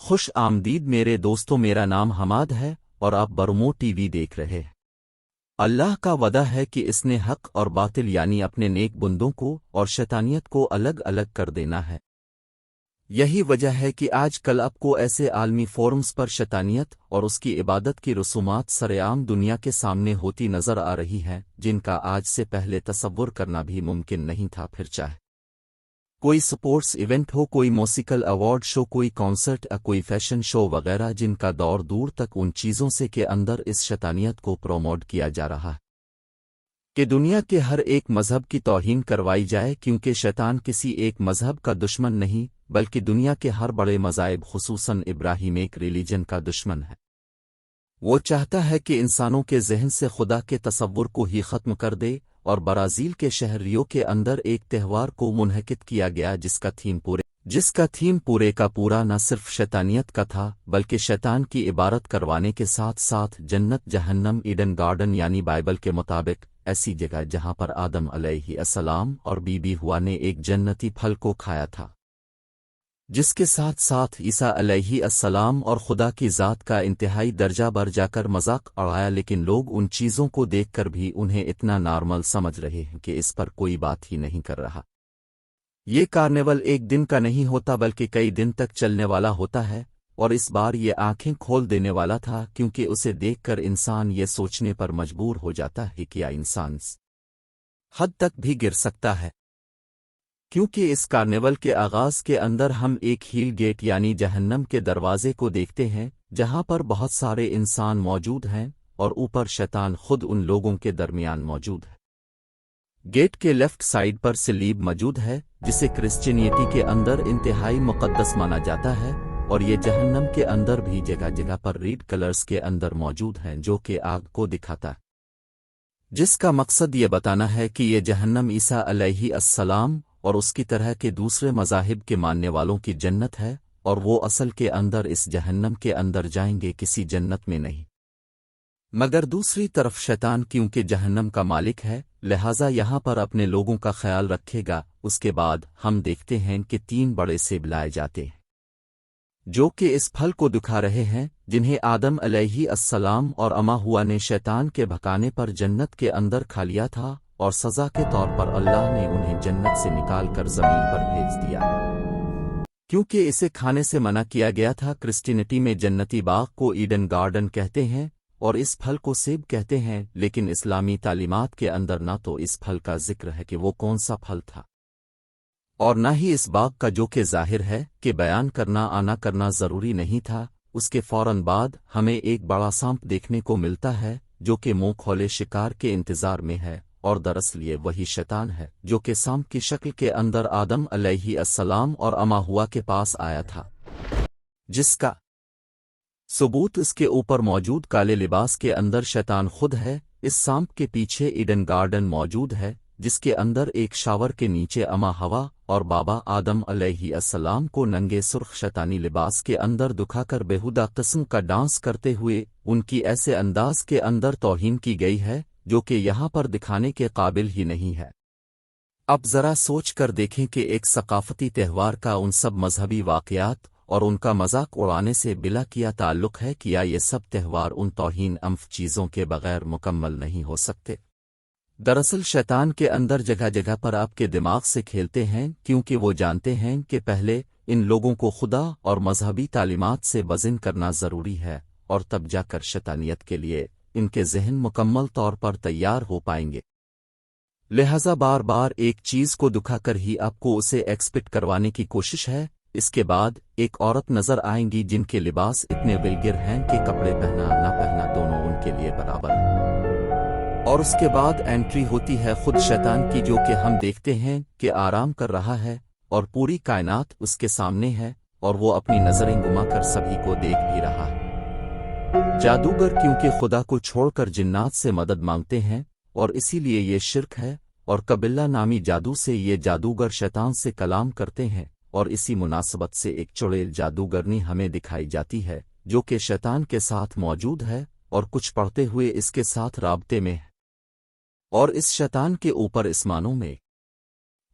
خوش آمدید میرے دوستوں، میرا نام حماد ہے اور آپ برمو ٹی وی دیکھ رہے ہیں۔ اللہ کا وعدہ ہے کہ اس نے حق اور باطل یعنی اپنے نیک بندوں کو اور شیطانیت کو الگ الگ کر دینا ہے۔ یہی وجہ ہے کہ آج کل آپ کو ایسے عالمی فورمز پر شیطانیت اور اس کی عبادت کی رسومات سرعام دنیا کے سامنے ہوتی نظر آ رہی ہیں، جن کا آج سے پہلے تصور کرنا بھی ممکن نہیں تھا۔ پھر چاہے کوئی سپورٹس ایونٹ ہو، کوئی موسیقل ایوارڈ شو، کوئی کانسرٹ یا کوئی فیشن شو وغیرہ، جن کا دور دور تک ان چیزوں سے کے اندر اس شیطانیت کو پروموٹ کیا جا رہا ہے کہ دنیا کے ہر ایک مذہب کی توہین کروائی جائے، کیونکہ شیطان کسی ایک مذہب کا دشمن نہیں بلکہ دنیا کے ہر بڑے مذاہب خصوصاً ابراہیمیک ریلیجن کا دشمن ہے۔ وہ چاہتا ہے کہ انسانوں کے ذہن سے خدا کے تصور کو ہی ختم کر دے، اور برازیل کے شہر ریو کے اندر ایک تہوار کو منعقد کیا گیا جس کا تھیم پورے کا پورا نہ صرف شیطانیت کا تھا بلکہ شیطان کی عبادت کروانے کے ساتھ ساتھ جنت جہنم ایڈن گارڈن یعنی بائبل کے مطابق ایسی جگہ جہاں پر آدم علیہ السلام اور بی بی ہوا نے ایک جنتی پھل کو کھایا تھا، جس کے ساتھ ساتھ عیسیٰ علیہ السلام اور خدا کی ذات کا انتہائی درجہ بر جا کر مذاق اڑایا، لیکن لوگ ان چیزوں کو دیکھ کر بھی انہیں اتنا نارمل سمجھ رہے ہیں کہ اس پر کوئی بات ہی نہیں کر رہا۔ یہ کارنیول ایک دن کا نہیں ہوتا بلکہ کئی دن تک چلنے والا ہوتا ہے، اور اس بار یہ آنکھیں کھول دینے والا تھا، کیونکہ اسے دیکھ کر انسان یہ سوچنے پر مجبور ہو جاتا ہے کہ کیا انسان اس حد تک بھی گر سکتا ہے، کیونکہ اس کارنیول کے آغاز کے اندر ہم ایک ہیل گیٹ یعنی جہنم کے دروازے کو دیکھتے ہیں، جہاں پر بہت سارے انسان موجود ہیں اور اوپر شیطان خود ان لوگوں کے درمیان موجود ہے۔ گیٹ کے لیفٹ سائیڈ پر صلیب موجود ہے، جسے کرسچینیٹی کے اندر انتہائی مقدس مانا جاتا ہے، اور یہ جہنم کے اندر بھی جگہ جگہ پر ریڈ کلرز کے اندر موجود ہیں جو کہ آگ کو دکھاتا ہے، جس کا مقصد یہ بتانا ہے کہ یہ جہنم عیسیٰ علیہ السلام اور اس کی طرح کے دوسرے مذاہب کے ماننے والوں کی جنت ہے، اور وہ اصل کے اندر اس جہنم کے اندر جائیں گے، کسی جنت میں نہیں۔ مگر دوسری طرف شیطان کیونکہ جہنم کا مالک ہے، لہٰذا یہاں پر اپنے لوگوں کا خیال رکھے گا۔ اس کے بعد ہم دیکھتے ہیں کہ 3 بڑے سیب لائے جاتے ہیں جو کہ اس پھل کو دکھا رہے ہیں، جنہیں آدم علیہ السلام اور اما ہوا نے شیطان کے بھکانے پر جنت کے اندر کھا لیا تھا، اور سزا کے طور پر اللہ نے انہیں جنت سے نکال کر زمین پر بھیج دیا، کیونکہ اسے کھانے سے منع کیا گیا تھا۔ کرسچینٹی میں جنتی باغ کو ایڈن گارڈن کہتے ہیں اور اس پھل کو سیب کہتے ہیں، لیکن اسلامی تعلیمات کے اندر نہ تو اس پھل کا ذکر ہے کہ وہ کون سا پھل تھا، اور نہ ہی اس باغ کا، جو کہ ظاہر ہے کہ بیان کرنا آنا کرنا ضروری نہیں تھا۔ اس کے فوراً بعد ہمیں ایک بڑا سانپ دیکھنے کو ملتا ہے جو کہ منہ کھولے شکار کے انتظار میں ہے، اور دراصل یہ وہی شیطان ہے جو کہ سانپ کی شکل کے اندر آدم علیہ السلام اور اما ہوا کے پاس آیا تھا، جس کا ثبوت اس کے اوپر موجود کالے لباس کے اندر شیطان خود ہے۔ اس سانپ کے پیچھے ایڈن گارڈن موجود ہے، جس کے اندر ایک شاور کے نیچے اما ہوا اور بابا آدم علیہ السلام کو ننگے سرخ شیطانی لباس کے اندر دکھا کر بےہودہ قسم کا ڈانس کرتے ہوئے ان کی ایسے انداز کے اندر توہین کی گئی ہے جو کہ یہاں پر دکھانے کے قابل ہی نہیں ہے۔ اب ذرا سوچ کر دیکھیں کہ ایک ثقافتی تہوار کا ان سب مذہبی واقعات اور ان کا مذاق اڑانے سے بلا کیا تعلق ہے، کیا یہ سب تہوار ان توہین امف چیزوں کے بغیر مکمل نہیں ہو سکتے؟ دراصل شیطان کے اندر جگہ جگہ پر آپ کے دماغ سے کھیلتے ہیں، کیونکہ وہ جانتے ہیں کہ پہلے ان لوگوں کو خدا اور مذہبی تعلیمات سے وزن کرنا ضروری ہے، اور تب جا کر شیطانیت کے لیے ان کے ذہن مکمل طور پر تیار ہو پائیں گے۔ لہذا بار بار ایک چیز کو دکھا کر ہی آپ کو اسے ایکسپیکٹ کروانے کی کوشش ہے۔ اس کے بعد ایک عورت نظر آئیں گی جن کے لباس اتنے ولگر ہیں کہ کپڑے پہنا نہ پہنا دونوں ان کے لیے برابر ہیں، اور اس کے بعد انٹری ہوتی ہے خود شیطان کی، جو کہ ہم دیکھتے ہیں کہ آرام کر رہا ہے اور پوری کائنات اس کے سامنے ہے، اور وہ اپنی نظریں گھما کر سبھی کو دیکھ بھی رہا ہے۔ جادوگر کیونکہ خدا کو چھوڑ کر جنات سے مدد مانگتے ہیں، اور اسی لیے یہ شرک ہے، اور قبلہ نامی جادو سے یہ جادوگر شیطان سے کلام کرتے ہیں، اور اسی مناسبت سے ایک چڑیل جادوگرنی ہمیں دکھائی جاتی ہے جو کہ شیطان کے ساتھ موجود ہے اور کچھ پڑھتے ہوئے اس کے ساتھ رابطے میں ہے، اور اس شیطان کے اوپر اسمانوں میں